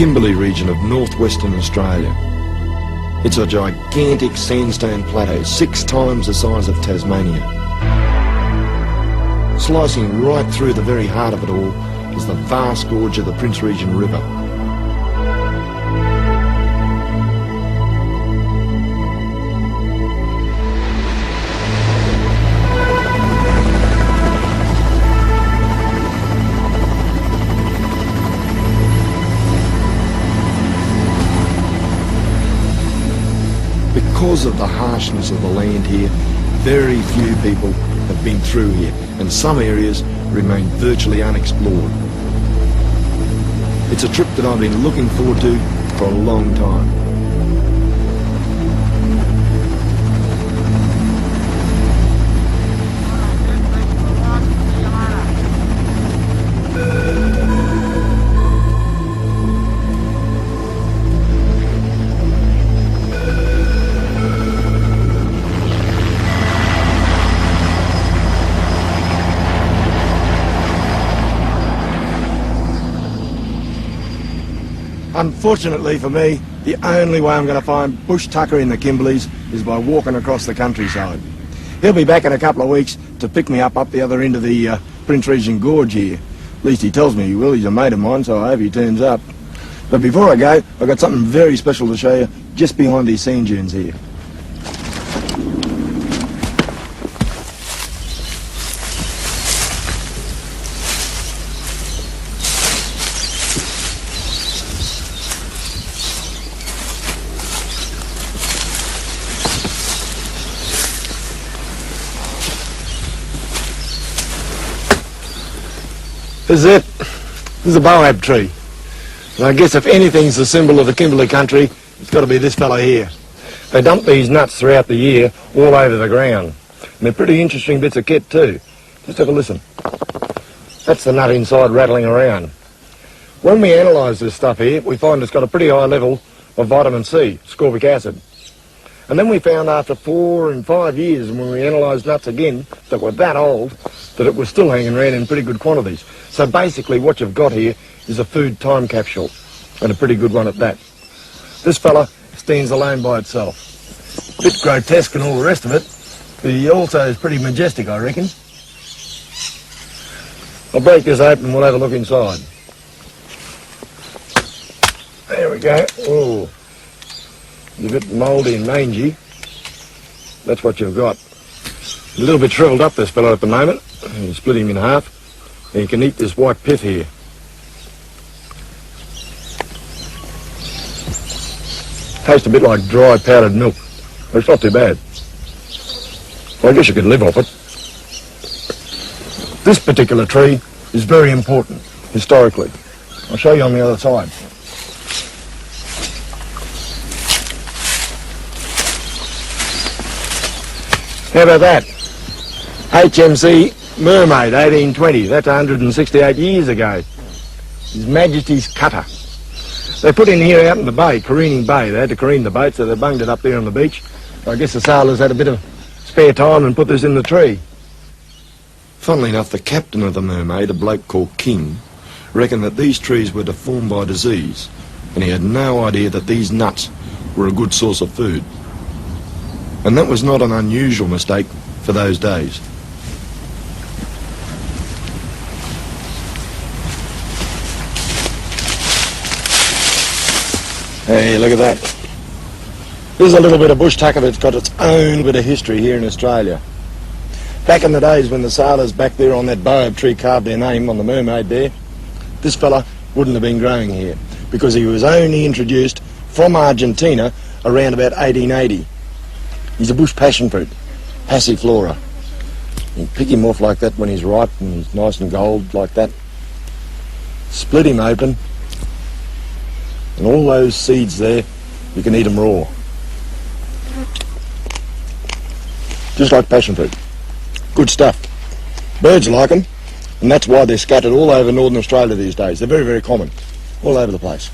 Kimberley region of northwestern Australia. It's a gigantic sandstone plateau, 6 times the size of Tasmania. Slicing right through the very heart of it all is the vast gorge of the Prince Regent River. Because of the harshness of the land here, very few people have been through here, and some areas remain virtually unexplored. It's a trip that I've been looking forward to for a long time. Unfortunately for me, the only way I'm going to find Bush Tucker in the Kimberleys is by walking across the countryside. He'll be back in a couple of weeks to pick me up the other end of the Prince Regent Gorge here. At least he tells me he will. He's a mate of mine, so I hope he turns up. But before I go, I've got something very special to show you just behind these sand dunes here. This is it. This is a boab tree. And I guess if anything's the symbol of the Kimberley country, it's got to be this fella here. They dump these nuts throughout the year all over the ground. And they're pretty interesting bits of kit too. Just have a listen. That's the nut inside rattling around. When we analyse this stuff here, we find it's got a pretty high level of vitamin C, ascorbic acid. And then we found after 4 and 5 years, when we analysed nuts again that were that old, that it was still hanging around in pretty good quantities. So basically what you've got here is a food time capsule, and a pretty good one at that. This fella stands alone by itself. A bit grotesque and all the rest of it, but he also is pretty majestic, I reckon. I'll break this open and we'll have a look inside. There we go. Oh, a bit mouldy and mangy. That's what you've got. A little bit shriveled up, this fellow, at the moment. You split him in half, and you can eat this white pith here. Tastes a bit like dry powdered milk, but it's not too bad. Well, I guess you could live off it. This particular tree is very important, historically. I'll show you on the other side. How about that? HMC Mermaid, 1820. That's 168 years ago. His Majesty's cutter. They put in here out in the bay, careening bay. They had to careen the boat, so they bunged it up there on the beach. I guess the sailors had a bit of spare time and put this in the tree. Funnily enough, the captain of the Mermaid, a bloke called King, reckoned that these trees were deformed by disease, and he had no idea that these nuts were a good source of food. And that was not an unusual mistake for those days. Hey, look at that. This is a little bit of bush tucker that's got its own bit of history here in Australia. Back in the days when the sailors back there on that boab tree carved their name on the Mermaid there, this fella wouldn't have been growing here because he was only introduced from Argentina around about 1880. He's a bush passion fruit, passiflora. You pick him off like that when he's ripe and he's nice and gold like that. Split him open, and all those seeds there, you can eat them raw. Just like passion fruit. Good stuff. Birds like them, and that's why they're scattered all over northern Australia these days. They're very, very common, all over the place.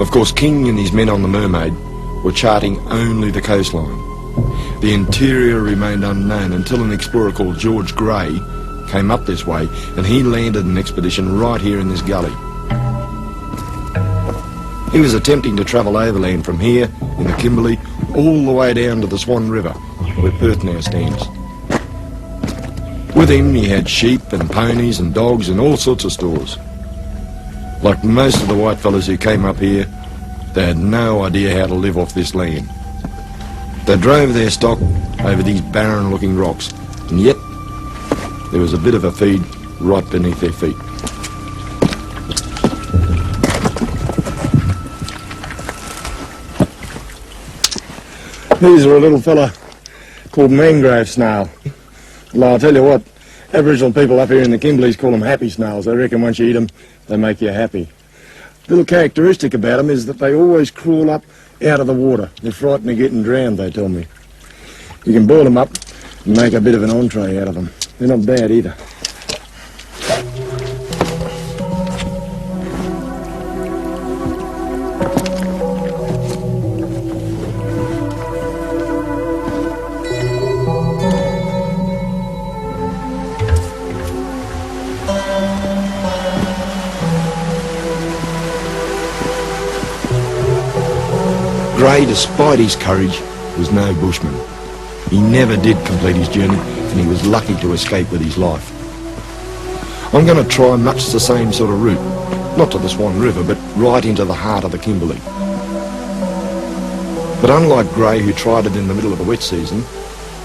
Of course, King and his men on the Mermaid were charting only the coastline. The interior remained unknown until an explorer called George Gray came up this way, and he landed an expedition right here in this gully. He was attempting to travel overland from here, in the Kimberley, all the way down to the Swan River, where Perth now stands. With him, he had sheep and ponies and dogs and all sorts of stores. Like most of the white fellas who came up here, they had no idea how to live off this land. They drove their stock over these barren-looking rocks, and yet there was a bit of a feed right beneath their feet. These are a little fella called mangrove snail. Well, I'll tell you what, Aboriginal people up here in the Kimberleys call them happy snails. They reckon once you eat them, they make you happy. The little characteristic about them is that they always crawl up out of the water. They're frightened of getting drowned, they tell me. You can boil them up and make a bit of an entree out of them. They're not bad either. Gray, despite his courage, was no bushman. He never did complete his journey, and he was lucky to escape with his life. I'm going to try much the same sort of route, not to the Swan River, but right into the heart of the Kimberley. But unlike Gray, who tried it in the middle of the wet season,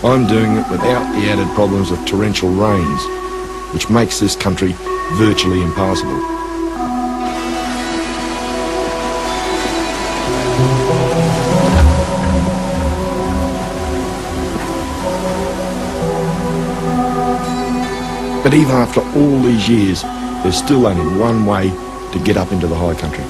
I'm doing it without the added problems of torrential rains, which makes this country virtually impassable. But even after all these years, there's still only one way to get up into the high country.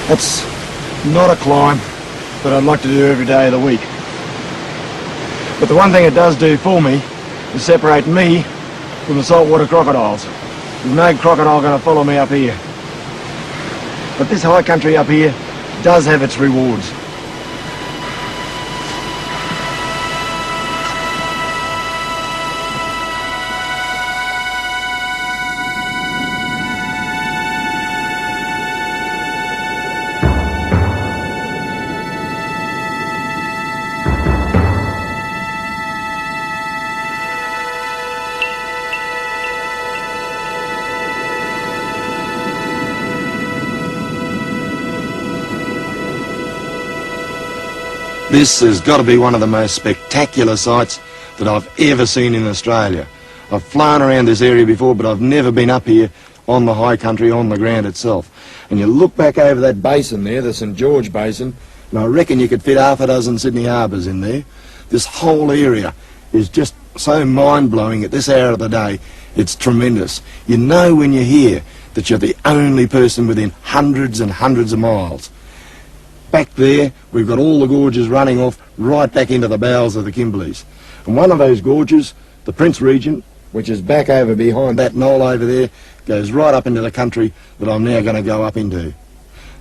That's not a climb that I'd like to do every day of the week. But the one thing it does do for me is separate me from the saltwater crocodiles. There's no crocodile going to follow me up here. But this high country up here does have its rewards. This has got to be one of the most spectacular sights that I've ever seen in Australia. I've flown around this area before, but I've never been up here on the high country, on the ground itself. And you look back over that basin there, the St George Basin, and I reckon you could fit half a dozen Sydney harbours in there. This whole area is just so mind-blowing at this hour of the day. It's tremendous. You know when you're here that you're the only person within hundreds and hundreds of miles. Back there, we've got all the gorges running off right back into the bowels of the Kimberleys. And one of those gorges, the Prince Regent, which is back over behind that knoll over there, goes right up into the country that I'm now going to go up into.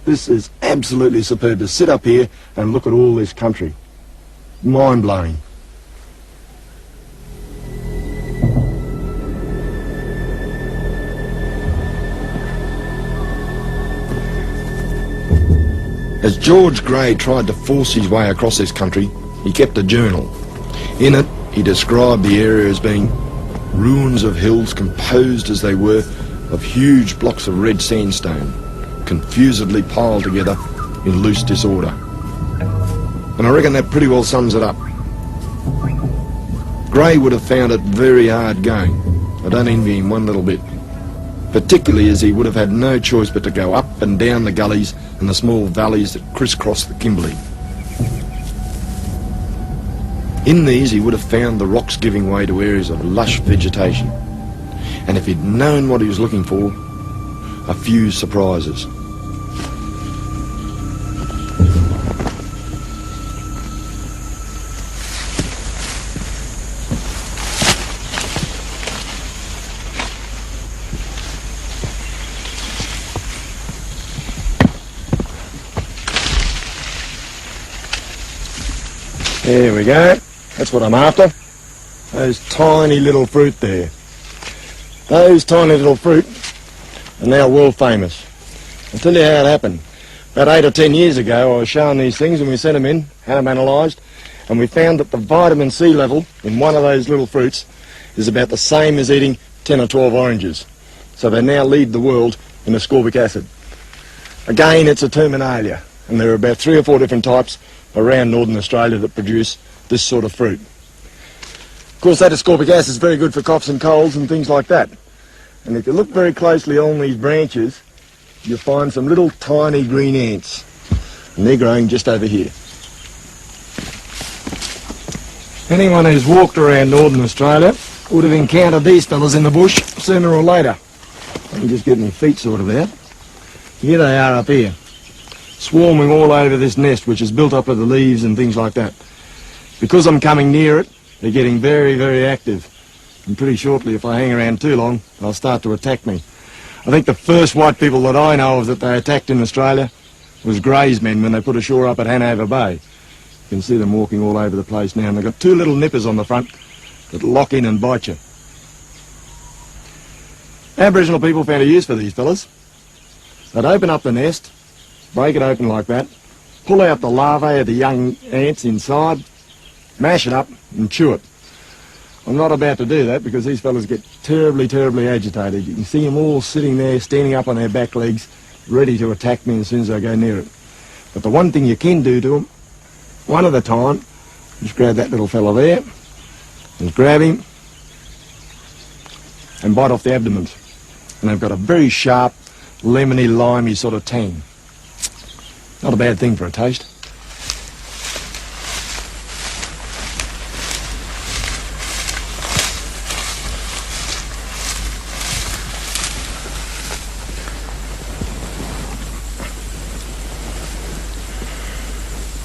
This is absolutely superb to sit up here and look at all this country. Mind-blowing. As George Gray tried to force his way across this country, he kept a journal. In it, he described the area as being ruins of hills composed as they were of huge blocks of red sandstone, confusedly piled together in loose disorder. And I reckon that pretty well sums it up. Gray would have found it very hard going. I don't envy him one little bit. Particularly as he would have had no choice but to go up and down the gullies and the small valleys that crisscross the Kimberley. In these he would have found the rocks giving way to areas of lush vegetation. And if he'd known what he was looking for, a few surprises. There we go. That's what I'm after. Those tiny little fruit there. Those tiny little fruit are now world famous. I'll tell you how it happened. About 8 or 10 years ago I was showing these things and we sent them in, had them analysed, and we found that the vitamin C level in one of those little fruits is about the same as eating 10 or 12 oranges. So they now lead the world in ascorbic acid. Again, it's a terminalia, and there are about 3 or 4 different types around northern Australia that produce this sort of fruit. Of course, that ascorbic acid is very good for coughs and colds and things like that. And if you look very closely on these branches, you'll find some little tiny green ants, and they're growing just over here. Anyone who's walked around northern Australia would have encountered these fellas in the bush sooner or later. I can just get my feet sorted out. Here they are up here, swarming all over this nest, which is built up of the leaves and things like that. Because I'm coming near it, they're getting very, very active. And pretty shortly, if I hang around too long, they'll start to attack me. I think the first white people that I know of that they attacked in Australia was Gray's men when they put ashore up at Hanover Bay. You can see them walking all over the place now, and they've got 2 little nippers on the front that lock in and bite you. Aboriginal people found a use for these fellas. They'd open up the nest, break it open like that, pull out the larvae of the young ants inside, mash it up and chew it. I'm not about to do that because these fellas get terribly, terribly agitated. You can see them all sitting there, standing up on their back legs, ready to attack me as soon as I go near it. But the one thing you can do to them, one at a time, just grab that little fella there, and grab him, and bite off the abdomens. And they've got a very sharp, lemony, limey sort of tang. Not a bad thing for a taste.